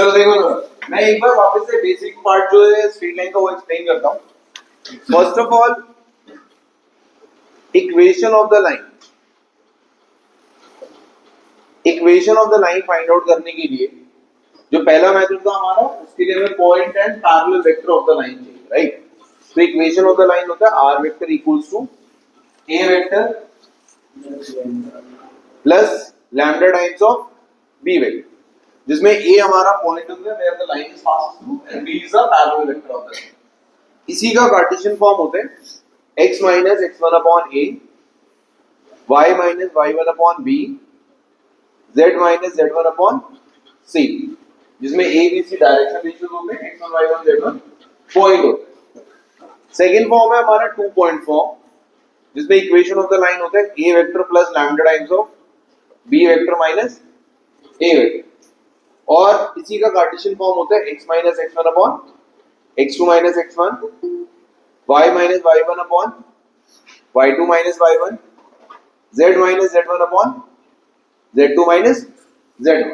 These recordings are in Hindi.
चलो देखो मैं एक बार वापस से बेसिक पार्ट जो है स्ट्रेट लाइन का वो एक्सप्लेन करता हूँ. First of all equation of the line, equation of the line find out करने के लिए जो पहला मेथड था हमारा, उसके लिए हमें point and parallel vector of the line चाहिए, राइट. तो इक्वेशन ऑफ द लाइन होता है R vector equals to A vector plus lambda times of B vector, जिसमें ए हमारा पॉइंट होता है where the line is passing through and B is the parallel vector of the line. इसी का कार्टेशियन फॉर्म होता है x minus x1 upon a, y minus y1 upon b, z minus z1 upon c, जिसमें a b c direction ratios होते हैं, x1 y1 z1 पॉइंट होते हैं. सेकंड फॉर्म है हमारा टू पॉइंट फॉर्म, जिसमें इक्वेशन ऑफ द लाइन होता है a vector plus lambda times of b vector minus a vector, और इसी का कार्टेशियन फॉर्म होता है x minus x1 upon x2 minus x1, y minus y1 upon y2 minus y1, z minus z1 upon z2 minus z1.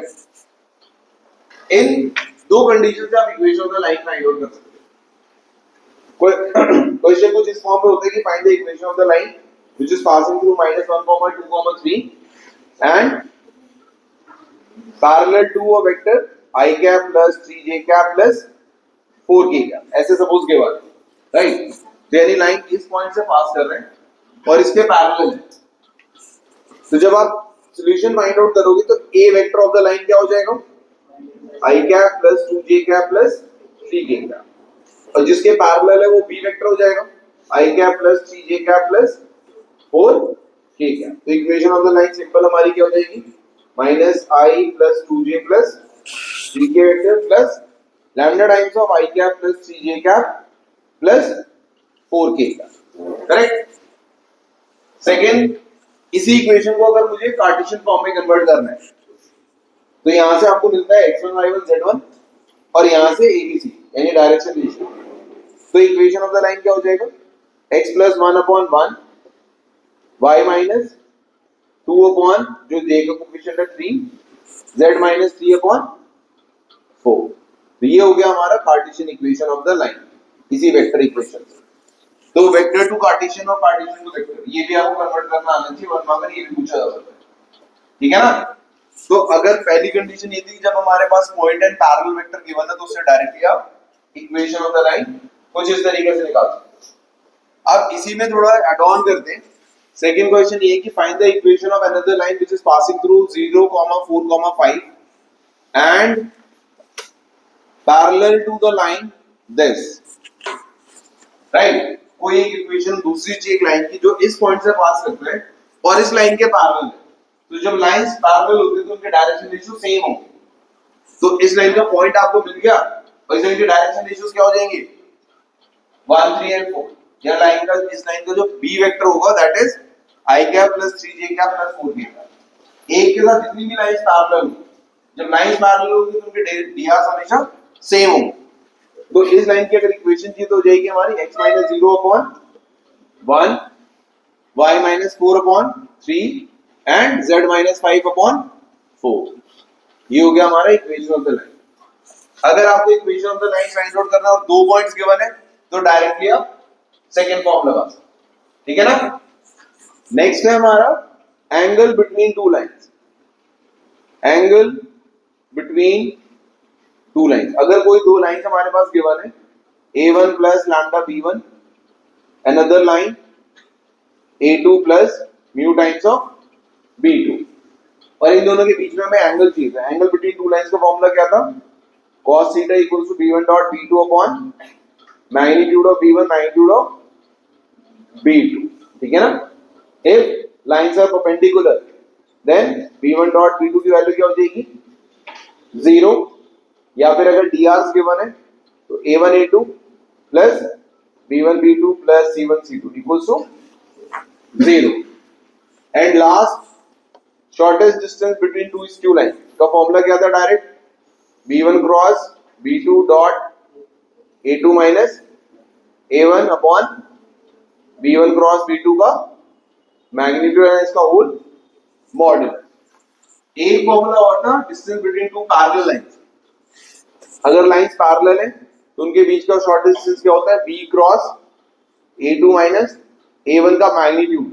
इन दो कंडीशन से आप equation of the line find out कर सकते हो. क्वेश्चन कुछ इस फॉर्म में होता है कि find the equation of the line which is passing through -1, -2, -3 and parallel to a vector i cap plus 3j cap plus 4k cap, ऐसे सपोज के बाद, राइट. तो यानी लाइन इस पॉइंट से पास कर रहे हैं और इसके पैरेलल है. तो जब आप सॉल्यूशन फाइंड आउट करोगे तो a vector of the line क्या हो जाएगा, i cap plus 2j cap plus 3k cap, और जिसके पैरेलल है वो b वेक्टर हो जाएगा i cap plus 3j cap plus 4k cap. तो equation of the line simple हमारी क्या हो जाएगी, -i plus 2j plus 3k vector plus lambda times of i cap plus 3j cap plus 4k cap, correct. Second, इसी इक्वेशन को अगर मुझे कार्टेशियन फॉर्म में कन्वर्ट करना है तो यहां से आपको मिलता है x1 y1 z1 और यहां से abc यानी डायरेक्शन रेशियो. तो इक्वेशन ऑफ द लाइन क्या हो जाएगा, x plus 1 upon 1, y minus 2 upon जो j का कोएफिशिएंट है 3, z minus 3 upon 4. तो ये हो गया हमारा Cartesian equation of the line इसी वेक्टर इक्वेशन से. तो वेक्टर टू कार्टेशियन और कार्टेशियन टू वेक्टर, ये भी आपको कन्वर्ट करना आना चाहिए, वरना अगर ये भी पूछा जा सकता है, ठीक है ना. तो अगर पहली कंडीशन ये थी कि जब हमारे पास point and parallel vector given है तो उससे डायरेक्टली आप इक्वेशन ऑफ द लाइन कुछ इस तरीके से निकाल सकते हो. अब इसी में थोड़ा ऐड ऑन करते हैं. सेकंड क्वेश्चन ये है कि find the equation of another line which is passing through 0, 4, 5 and parallel to the line this, right. कोई एक इक्वेशन दूसरी चीज एक लाइन की जो इस पॉइंट से पास करता है और इस लाइन के पैरेलल है, तो जब लाइंस पैरेलल होती है तो उनके डायरेक्शन रेशियो सेम होंगे. तो इस लाइन का पॉइंट आपको मिल गया और इस लाइन के डायरेक्शन रेशियोस क्या हो जाएंगे, 1, 3 एंड 4. या लाइन का इस लाइन का जो b वेक्टर होगा that is i cap plus 3j cap plus 4k cap. एक के साथ जितनी भी लाइंस पैरेलल होंगी, जब लाइंस पैरेलल होंगी तो उनके ds हमेशा सेम होंगे. तो इस लाइन की अगर इक्वेशन चाहिए तो हो जाएगी हमारी x minus 0 upon 1, y minus 4 upon 3 and z minus 5 upon 4. ये हो गया हमारा इक्वेशन ऑफ द लाइन. अगर आपको equation of the line find out करना है और दो पॉइंट्स गिवन है तो डायरेक्टली आप सेकंड फॉर्म लगा सकते, ठीक है ना. नेक्स्ट है हमारा angle between two lines. Angle between two lines, अगर कोई दो लाइंस हमारे पास गिवन है a1 plus lambda b1, another line a2 plus mu times of b2, और इन दोनों के बीच में हमें एंगल चाहिए था. एंगल बिटवीन टू लाइंस का फॉर्मूला क्या था, cos theta equals to b1 dot b2 upon magnitude of b1 magnitude of b2, ठीक है ना. if lines are perpendicular then b1 dot b2 की वैल्यू क्या हो जाएगी, 0, या फिर अगर drs गिवन है तो a1 a2 plus b1 b2 plus c1 c2 equals to 0. and last shortest distance between two skew lines का फॉर्मूला क्या था, direct b1 cross b2 dot a2 minus a1 upon b1 cross b2 का मैग्नीट्यूड है इसका होल मॉड्यूलस. एक फॉर्मूला और था distance between to parallel lines, अगर लाइंस पैरेलल है तो उनके बीच का शॉर्ट डिस्टेंस क्या होता है, b cross a2 minus a1 का मैग्नीट्यूड,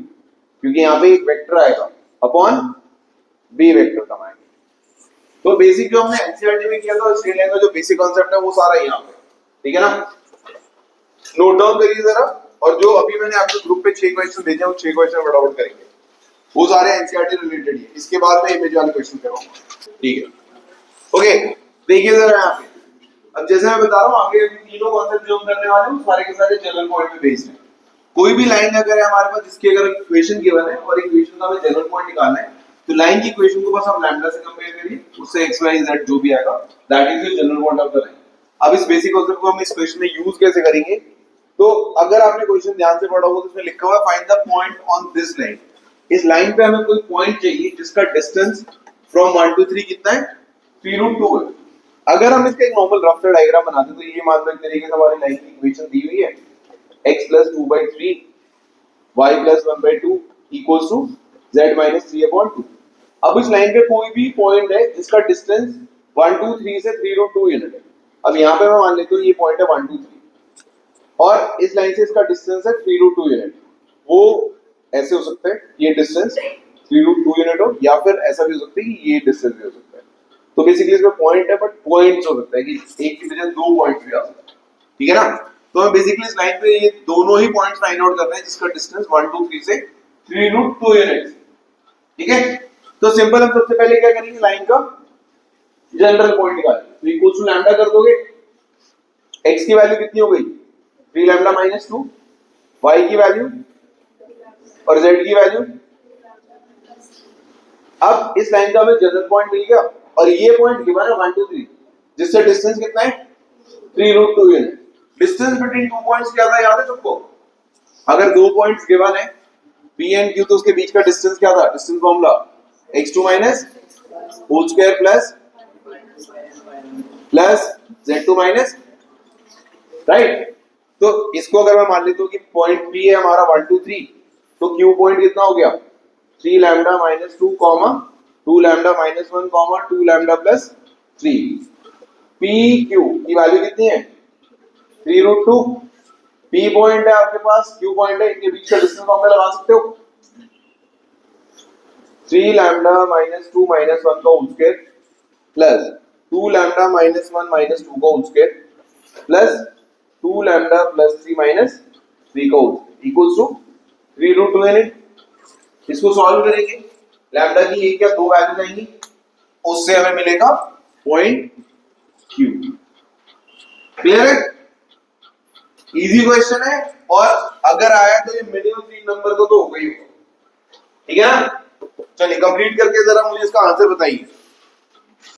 क्योंकि यहाँ पे एक वेक्टर आएगा अपॉन b वेक्टर का मैग्नीट्यूड। तो बेसिक जो हमने एनसीईआरटी में किया था स्ट्रेट लाइन का जो बेसिक कांसेप्ट है वो सारा यहाँ पे, ठीक है ना। नोट डाउन करिए जरा, और जो अभी मैंने आपको ग्रुप पे 6 क्वेश्चन भेजे हैं वो 6 क्वेश्चन फटाफट करेंगे, वो सारे एनसीईआरटी रिलेटेड है। इसके बाद मैं इमेज वाले क्वेश्चन कराऊंगा, ठीक है। ओके, देखिए जरा यहाँ पे, अब जैसे मैं बता रहा हूँ आगे अभी तीनों कॉन्सेप्ट जो हम करने वाले हैं वो सारे के सारे जनरल पॉइंट पे बेस्ड हैं। कोई भी लाइन अगर है हमारे पास जिसकी अगर इक्वेशन गिवन है और इक्वेशन का हमें जनरल पॉइंट निकालना है, तो लाइन की इक्वेशन को बस हम लैम्डा से कंपेयर करिए, उससे x y z जो भी आएगा that is the general point of the line. अब इस बेसिक कांसेप्ट को हम इस क्वेश्चन में यूज कैसे करेंगे, तो अगर आपने क्वेश्चन ध्यान से पढ़ा होगा तो उसमें लिखा हुआ है find the point on this line. इस लाइन पे हमें कोई पॉइंट चाहिए जिसका डिस्टेंस फ्रॉम 1 टू 3 कितना है, 3√2 है। अगर हम इसका एक नॉर्मल रफ डायग्राम बनाते तो ये मान लो एक तरीके से हमारी लाइन की इक्वेशन दी हुई है x + 2/3 y + 1/2 equals to z - 3/2। अब इस लाइन पे कोई भी पॉइंट है जिसका डिस्टेंस 1 2 3 से 3√2 यूनिट है। अब यहाँ पे मैं मान लेता हूँ ये पॉइंट है 1 2 3 और इस लाइन से इसका डिस्टेंस है 3√2 यूनिट। वो ऐसे हो सकता है ये डिस्टेंस 3√2 यूनिट हो, या फिर ऐसा भी हो सकता है कि ये डिस्टेंस भी हो सकता है। तो बेसिकली इसमें पॉइंट है बट पॉइंट्स हो सकता है कि एक की वजह दो पॉइंट्स भी आ सकते हैं, ठीक है ना। तो हम बेसिकली इस लाइन पे ये दोनों ही पॉइंट्स फाइंड आउट कर रहे हैं जिसका डिस्टेंस 1 2 3 से 3√2 यूनिट, ठीक है। तो सिंपल हम सबसे पहले क्या करेंगे, लाइन का जनरल पॉइंट निकालेंगे। तो इक्वल टू लैम्डा कर दोगे, x की वैल्यू कितनी हो गई 3 लैम्डा - 2, y की वैल्यू और z की वैल्यू। अब इस लाइन का हमें जनरल पॉइंट मिल गया और ये पॉइंट गिवन है 1 2 3 जिससे डिस्टेंस कितना है 3√2 unit. Distance between two points क्या था याद है सबको, अगर दो पॉइंट्स गिवन है P एंड Q तो उसके बीच का डिस्टेंस क्या था, distance formula x2 - whole square plus z2 minus, right. तो इसको अगर मैं मान लेता हूं कि पॉइंट P है हमारा 1 2 3, तो Q पॉइंट कितना हो गया 3 लैम्डा - 2 2 लैम्डा - 1 2 लैम्डा + 3। PQ की वैल्यू कितनी है 3√2। P पॉइंट है आपके पास, Q पॉइंट है, इनके बीच का डिस्टेंस फॉर्मूला लगा सकते हो 3 लैम्डा - 2 - 1 का होल स्क्वायर प्लस 2 लैम्डा - 1 - 2 का होल स्क्वायर प्लस 2 लैम्डा + 3 - 3 का whole square equals to 3√2 unit. इसको सॉल्व करेंगे, लैम्डा की एक या दो वैल्यूज आएंगी, उससे हमें मिलेगा पॉइंट Q। क्लियर है, इजी क्वेश्चन है, और अगर आया तो ये मिनिमम 3 नंबर को तो हो गई होगा, ठीक है ना। चलिए कंप्लीट करके जरा मुझे इसका आंसर बताइए।